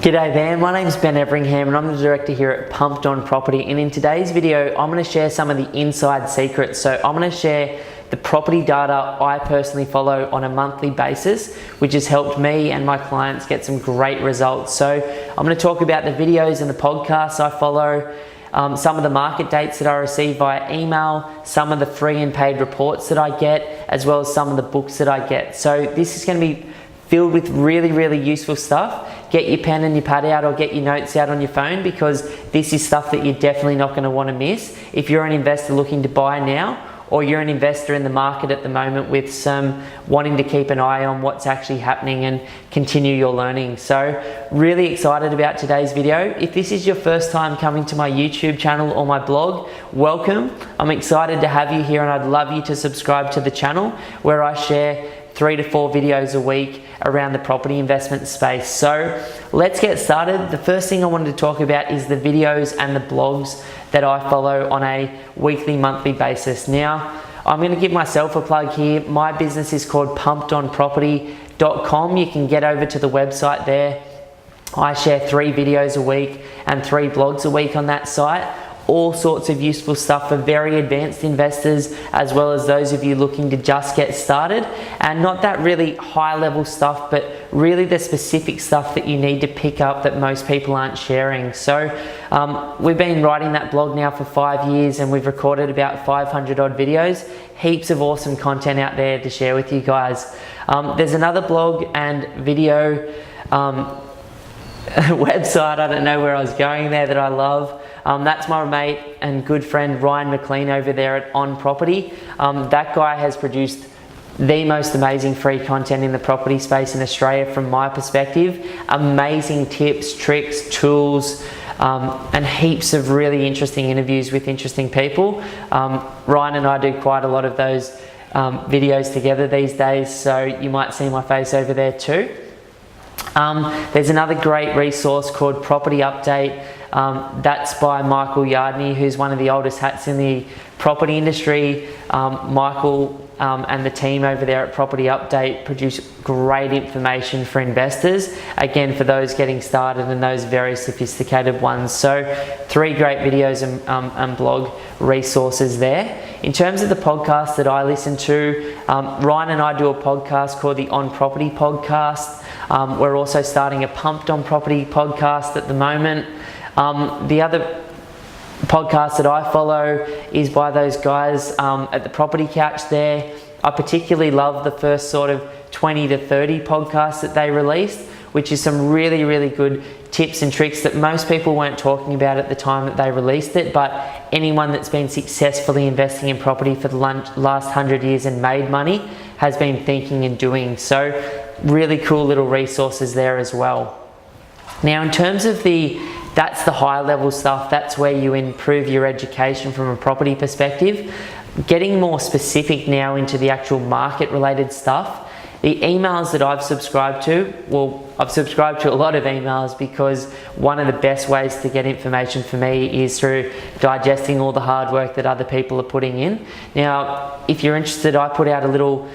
G'day there, my name's Ben Everingham and I'm the director here at Pumped On Property, and in today's video I'm going to share some of the inside secrets. So I'm going to share the property data I personally follow on a monthly basis, which has helped me and my clients get some great results. So I'm going to talk about the videos and the podcasts I follow, some of the market dates that I receive via email, some of the free and paid reports that I get, as well as some of the books that I get. So this is going to be filled with really useful stuff. Get your pen and your pad out or get your notes out on your phone, because this is stuff that you're definitely not going to want to miss if you're an investor looking to buy now, or you're an investor in the market at the moment with some wanting to keep an eye on what's actually happening and continue your learning. So really excited about today's video. If this is your first time coming to my YouTube channel or my blog, welcome. I'm excited to have you here and I'd love you to subscribe to the channel where I share 3 to 4 videos a week around the property investment space. So let's get started. The first thing I wanted to talk about is the videos and the blogs that I follow on a weekly, monthly basis. Now, I'm going to give myself a plug here. My business is called pumpedonproperty.com. You can get over to the website there. I share 3 videos a week and 3 blogs a week on that site. All sorts of useful stuff for very advanced investors, as well as those of you looking to just get started, and not that really high level stuff, but really the specific stuff that you need to pick up that most people aren't sharing. So we've been writing that blog now for 5 years and we've recorded about 500 odd videos. Heaps of awesome content out there to share with you guys. There's another blog and video website, I don't know where I was going there, that I love. That's my mate and good friend Ryan McLean over there at On Property. That guy has produced the most amazing free content in the property space in Australia from my perspective. Amazing tips, tricks, tools, and heaps of really interesting interviews with interesting people. Ryan and I do quite a lot of those videos together these days, so you might see my face over there too. There's another great resource called Property Update. That's by Michael Yardney, who's one of the oldest hats in the property industry. Michael and the team over there at Property Update produce great information for investors, again for those getting started and those very sophisticated ones. So 3 great videos and blog resources there. In terms of the podcast that I listen to, Ryan and I do a podcast called the On Property Podcast. We're also starting a Pumped On Property podcast at the moment. The other podcast that I follow is by those guys at the Property Couch there. I particularly love the first sort of 20 to 30 podcasts that they released, which is some really good tips and tricks that most people weren't talking about at the time that they released it, but anyone that's been successfully investing in property for the last 100 years and made money has been thinking and doing. So really cool little resources there as well. Now in terms of that's the high level stuff, that's where you improve your education from a property perspective. Getting more specific now into the actual market related stuff, the emails that I've subscribed to, well, I've subscribed to a lot of emails because one of the best ways to get information for me is through digesting all the hard work that other people are putting in. Now, if you're interested, I put out a little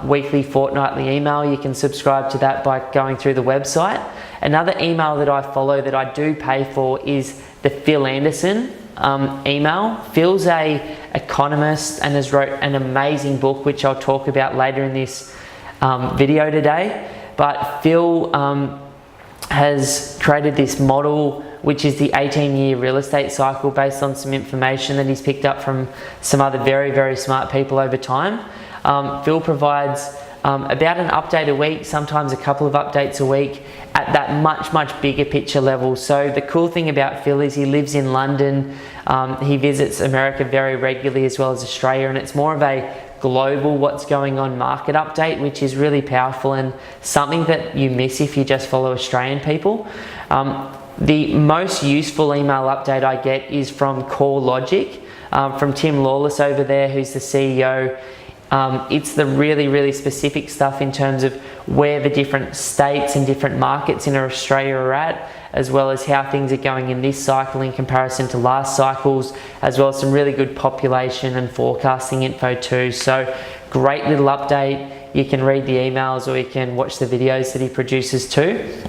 weekly, fortnightly email. You can subscribe to that by going through the website. Another email that I follow that I do pay for is the Phil Anderson email. Phil's a economist and has wrote an amazing book, which I'll talk about later in this video today. But Phil has created this model, which is the 18-year real estate cycle, based on some information that he's picked up from some other very smart people over time. Phil provides about an update a week, sometimes a couple of updates a week at that much bigger picture level. So the cool thing about Phil is he lives in London. He visits America very regularly as well as Australia, and it's more of a global what's going on market update, which is really powerful and something that you miss if you just follow Australian people. The most useful email update I get is from CoreLogic, from Tim Lawless over there, who's the CEO. It's the really specific stuff in terms of where the different states and different markets in Australia are at, as well as how things are going in this cycle in comparison to last cycles, as well as some really good population and forecasting info too. So great little update. You can read the emails or you can watch the videos that he produces too.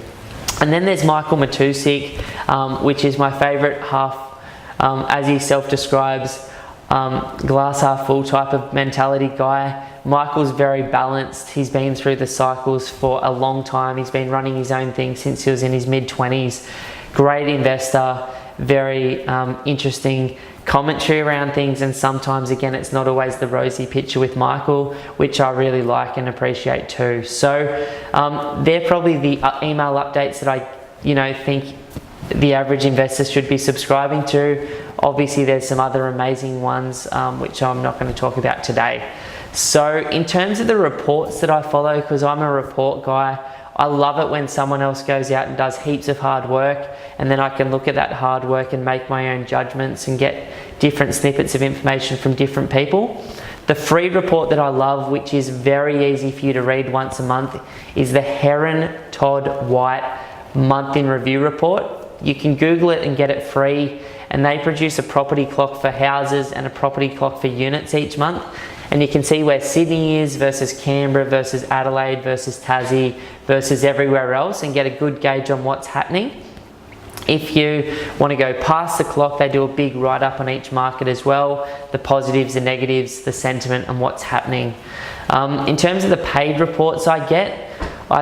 And then there's Michael Matusik, which is my favourite half, as he self-describes, glass half full type of mentality guy. Michael's very balanced. He's been through the cycles for a long time. He's been running his own thing since he was in his mid-20s. Great investor, very interesting commentary around things, and sometimes again it's not always the rosy picture with Michael, which I really like and appreciate too. So they're probably the email updates that I think the average investor should be subscribing to. Obviously there's some other amazing ones which I'm not going to talk about today. So in terms of the reports that I follow, because I'm a report guy, I love it when someone else goes out and does heaps of hard work, and then I can look at that hard work and make my own judgments and get different snippets of information from different people. The free report that I love, which is very easy for you to read once a month, is the Heron Todd White Month in Review report. You can Google it and get it free, and they produce a property clock for houses and a property clock for units each month. And you can see where Sydney is versus Canberra versus Adelaide versus Tassie versus everywhere else, and get a good gauge on what's happening. If you want to go past the clock, they do a big write-up on each market as well, the positives, the negatives, the sentiment, and what's happening. In terms of the paid reports I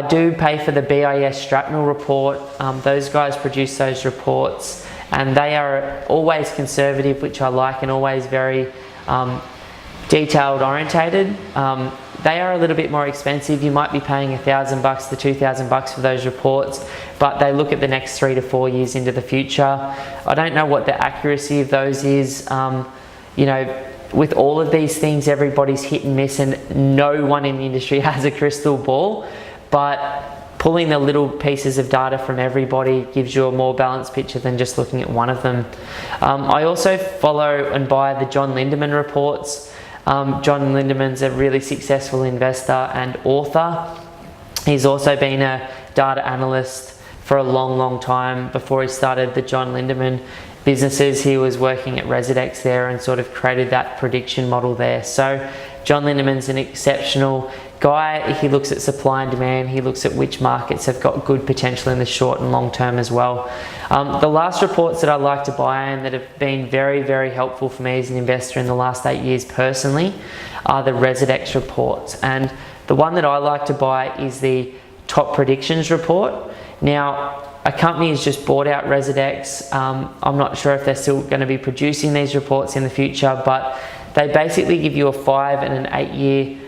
do pay for the BIS Strapnell report. Those guys produce those reports, and they are always conservative, which I like, and always very detailed orientated. They are a little bit more expensive. You might be paying $1,000 to $2,000 for those reports, but they look at the next 3 to 4 years into the future. I don't know what the accuracy of those is. With all of these things, everybody's hit and miss, and no one in the industry has a crystal ball, but pulling the little pieces of data from everybody gives you a more balanced picture than just looking at one of them. I also follow and buy the John Lindemann reports. John Lindemann's a really successful investor and author. He's also been a data analyst for a long time. Before he started the John Lindemann businesses, he was working at Residex there and sort of created that prediction model there. So John Lindemann's an exceptional guy. He looks at supply and demand. He looks at which markets have got good potential in the short and long term as well. The last reports that I like to buy and that have been very helpful for me as an investor in the last 8 years personally are the Residex reports. And the one that I like to buy is the Top Predictions report. Now, a company has just bought out Residex. I'm not sure if they're still going to be producing these reports in the future, but they basically give you a 5 and an 8 year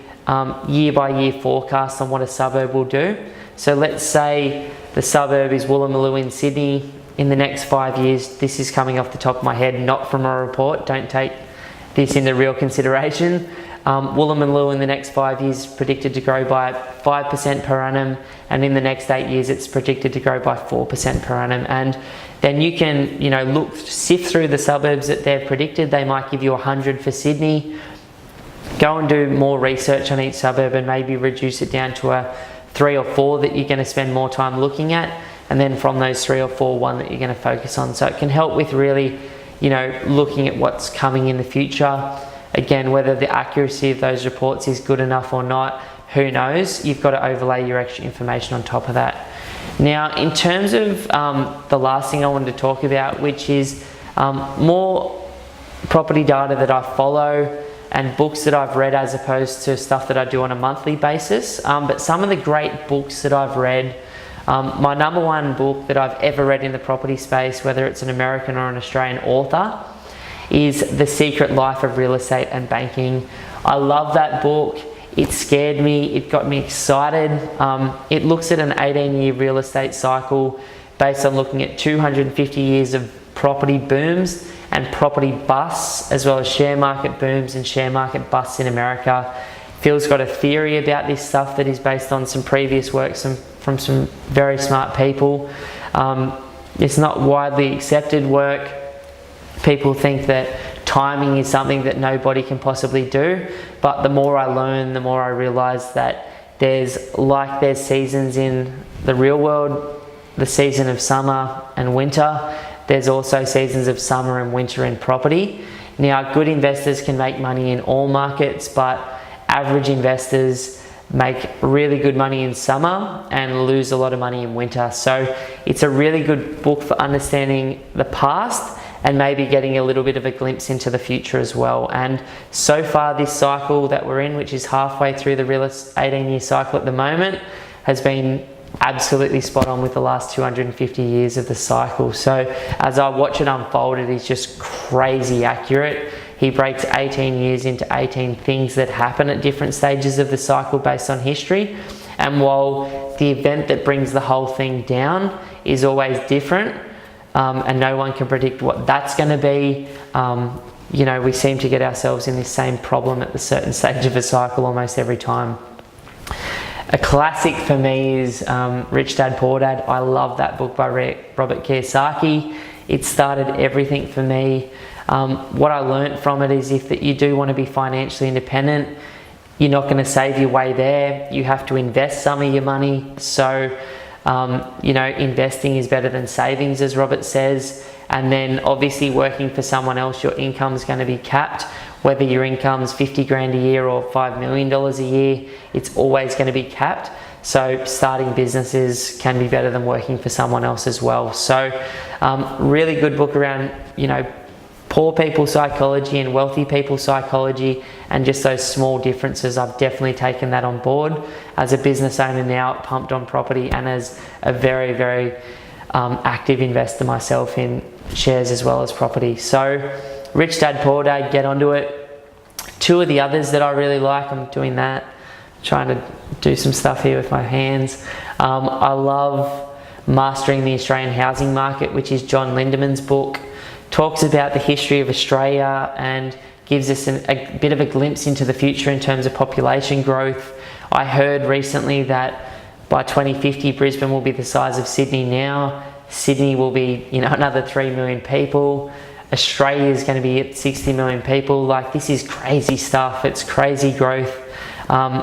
year-by-year forecast on what a suburb will do. So let's say the suburb is Woolloomooloo in Sydney. In the next 5 years, this is coming off the top of my head, not from a report. Don't take this into real consideration. Woolloomooloo in the next 5 years is predicted to grow by 5% per annum, and in the next 8 years it's predicted to grow by 4% per annum. And then you can, sift through the suburbs that they've predicted. They might give you 100 for Sydney. Go and do more research on each suburb and maybe reduce it down to a 3 or 4 that you're going to spend more time looking at, and then from those 3 or 4, one that you're going to focus on. So it can help with really, looking at what's coming in the future. Again, whether the accuracy of those reports is good enough or not, who knows? You've got to overlay your extra information on top of that. Now, in terms of the last thing I wanted to talk about, which is more property data that I follow and books that I've read as opposed to stuff that I do on a monthly basis. But some of the great books that I've read, my number one book that I've ever read in the property space, whether it's an American or an Australian author, is The Secret Life of Real Estate and Banking. I love that book. It scared me. It got me excited. It looks at an 18-year real estate cycle based on looking at 250 years of property booms and property busts, as well as share market booms and share market busts in America. Phil's got a theory about this stuff that is based on some previous work from some very smart people. It's not widely accepted work. People think that timing is something that nobody can possibly do, but the more I learn, the more I realize that there's seasons in the real world, the season of summer and winter. There's also seasons of summer and winter in property. Now, good investors can make money in all markets, but average investors make really good money in summer and lose a lot of money in winter. So it's a really good book for understanding the past and maybe getting a little bit of a glimpse into the future as well. And so far this cycle that we're in, which is halfway through the real 18-year cycle at the moment, has been absolutely spot on with the last 250 years of the cycle. So as I watch it unfold, it is just crazy accurate. He breaks 18 years into 18 things that happen at different stages of the cycle based on history. And while the event that brings the whole thing down is always different, and no one can predict what that's going to be, you know, we seem to get ourselves in this same problem at the certain stage of a cycle almost every time. A classic for me is Rich Dad Poor Dad. I love that book by Robert Kiyosaki. It started everything for me. What I learned from it is if that you do want to be financially independent, you're not going to save your way there. You have to invest some of your money. So, you know, investing is better than savings, as Robert says. And then obviously working for someone else, your income is going to be capped. Whether your income's 50 grand a year or $5 million a year, it's always going to be capped. So starting businesses can be better than working for someone else as well. So really good book around, you know, poor people's psychology and wealthy people's psychology, and just those small differences. I've definitely taken that on board as a business owner now, pumped on property, and as a very, very active investor myself in shares as well as property. So Rich Dad Poor Dad, get onto it. Two of the others that I really like, I'm doing that, trying to do some stuff here with my hands. I love Mastering the Australian Housing Market, which is John Lindeman's book. Talks about the history of Australia and gives us a bit of a glimpse into the future in terms of population growth. I heard recently that by 2050 Brisbane will be the size of Sydney now. Sydney will be, you know, another 3 million people. Australia is going to be at 60 million people. Like, this is crazy stuff. It's crazy growth.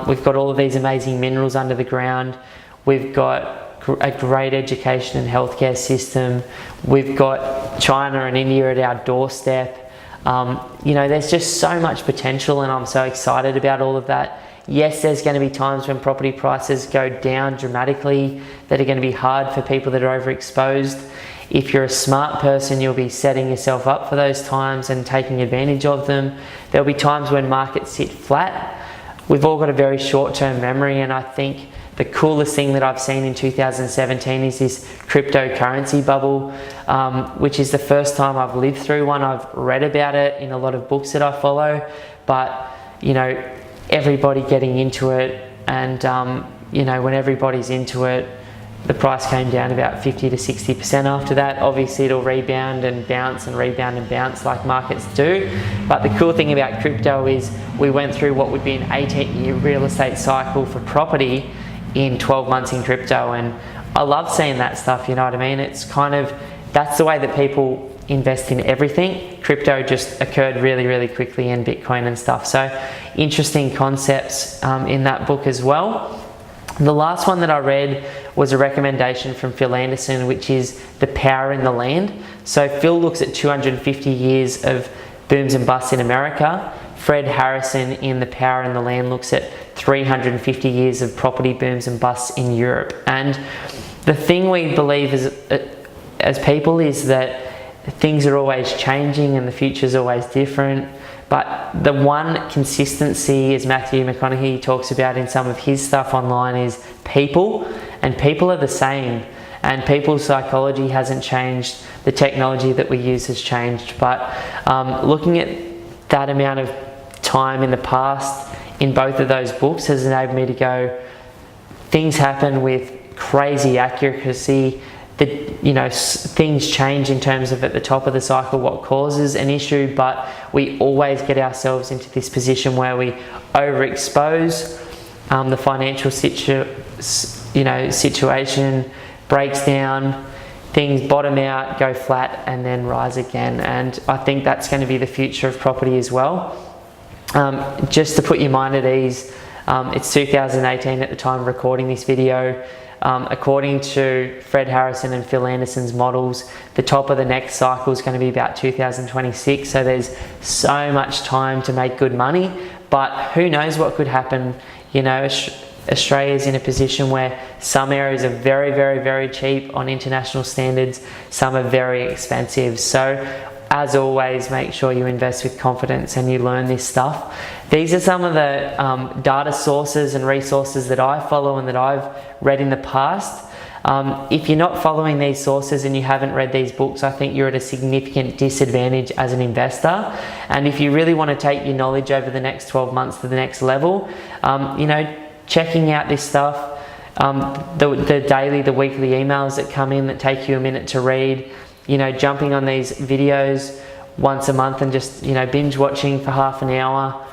We've got all of these amazing minerals under the ground. We've got a great education and healthcare system. We've got China and India at our doorstep. You know, there's just so much potential, and I'm so excited about all of that. Yes, there's going to be times when property prices go down dramatically that are going to be hard for people that are overexposed. If you're a smart person, you'll be setting yourself up for those times and taking advantage of them. There'll be times when markets sit flat. We've all got a very short-term memory, and I think the coolest thing that I've seen in 2017 is this cryptocurrency bubble, which is the first time I've lived through one. I've read about it in a lot of books that I follow, but, you know, everybody getting into it, and, you know, when everybody's into it, the price came down about 50 to 60% after that. Obviously it'll rebound and bounce and rebound and bounce like markets do. But the cool thing about crypto is we went through what would be an 18-year real estate cycle for property in 12 months in crypto. And I love seeing that stuff, you know what I mean? It's kind of, that's the way that people invest in everything. Crypto just occurred really, really quickly, and Bitcoin and stuff. So interesting concepts in that book as well. The last one that I read was a recommendation from Phil Anderson, which is The Power in the Land. So Phil looks at 250 years of booms and busts in America. Fred Harrison in The Power in the Land looks at 350 years of property booms and busts in Europe. And the thing we believe as people is that things are always changing and the future is always different. But the one consistency, as Matthew McConaughey talks about in some of his stuff online, is people. And people are the same. And people's psychology hasn't changed. The technology that we use has changed. But looking at that amount of time in the past in both of those books has enabled me to go, things happen with crazy accuracy. You know, things change in terms of at the top of the cycle what causes an issue, but we always get ourselves into this position where we overexpose. The financial situation breaks down, things bottom out, go flat, and then rise again. And I think that's going to be the future of property as well. Just to put your mind at ease, it's 2018 at the time of recording this video. According to Fred Harrison and Phil Anderson's models, the top of the next cycle is going to be about 2026. So there's so much time to make good money, but who knows what could happen. You know, Australia's in a position where some areas are very, very, very cheap on international standards, some are very expensive. So as always, make sure you invest with confidence and you learn this stuff. These are some of the data sources and resources that I follow and that I've read in the past. If you're not following these sources and you haven't read these books, I think you're at a significant disadvantage as an investor. And if you really want to take your knowledge over the next 12 months to the next level, you know, checking out this stuff, the daily, the weekly emails that come in that take you a minute to read, you know, jumping on these videos once a month and just, you know, binge watching for half an hour,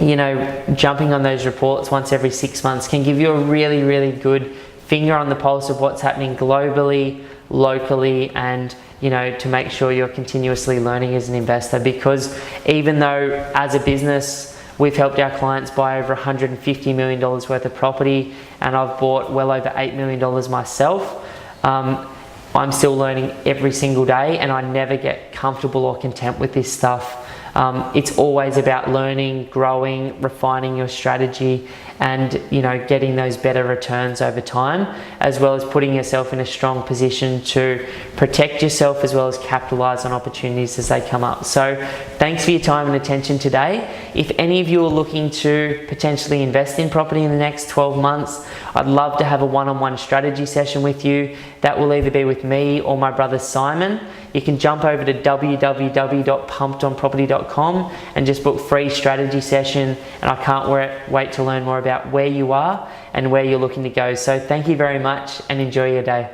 you know, jumping on those reports once every 6 months can give you a really, really good finger on the pulse of what's happening globally, locally, and, you know, to make sure you're continuously learning as an investor. Because even though as a business we've helped our clients buy over $150 million worth of property, and I've bought well over $8 million myself, I'm still learning every single day, and I never get comfortable or content with this stuff. It's always about learning, growing, refining your strategy, and, you know, getting those better returns over time, as well as putting yourself in a strong position to protect yourself as well as capitalize on opportunities as they come up. So thanks for your time and attention today. If any of you are looking to potentially invest in property in the next 12 months, I'd love to have a one-on-one strategy session with you. That will either be with me or my brother Simon. You can jump over to www.pumpedonproperty.com and just book free strategy session, and I can't wait to learn more about where you are and where you're looking to go. So thank you very much and enjoy your day.